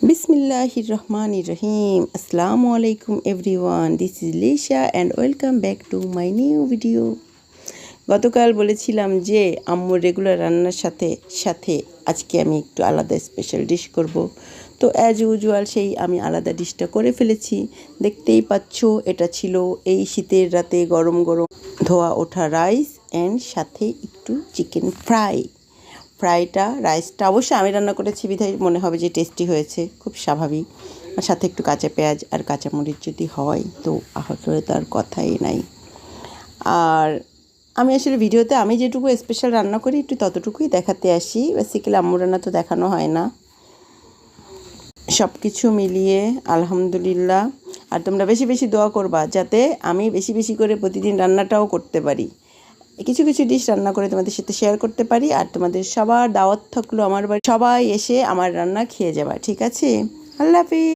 Bismillahirrahmanirrahim. Assalamu alaikum everyone. This is Lisha and welcome back to my new video. গতকাল বলেছিলাম যে আম্মুর regular রান্নার সাথে সাথে আজকে আমি একটু আলাদা স্পেশাল ডিশ করব। তো অ্যাজ ইউজুয়াল সেই আমি আলাদা ডিশটা করে ফেলেছি। দেখতেই পাচ্ছ এটা ছিল এই শীতের রাতে গরম গরম ধোয়া ওঠা রাইস অ্যান্ড সাথে একটু চিকেন ফ্রাইটা রাইসটা অবশ্যই আমি রান্না করেছি বিধায় মনে হবে যে টেস্টি হয়েছে, খুব স্বাভাবিক। আর সাথে একটু কাঁচা পেঁয়াজ আর কাঁচামরিচ যদি হয় তো আসলে তার কথাই নাই। আর আমি আসলে ভিডিওতে আমি যেটুকু স্পেশাল রান্না করি একটু ততটুকুই দেখাতে আসি, বেসিক্যালি আম্মুর রান্না তো দেখানো হয় না। সব কিছু মিলিয়ে আলহামদুলিল্লাহ। আর তোমরা বেশি বেশি দোয়া করবা যাতে আমি বেশি বেশি করে প্রতিদিন রান্নাটাও করতে পারি, কিছু কিছু ডিশ রান্না করে তোমাদের সাথে শেয়ার করতে পারি। আর তোমাদের সবার দাওয়াত থাকলো আমার বাড়ি, সবাই এসে আমার রান্না খেয়ে যাবা, ঠিক আছে? আল্লাহ হাফিজ।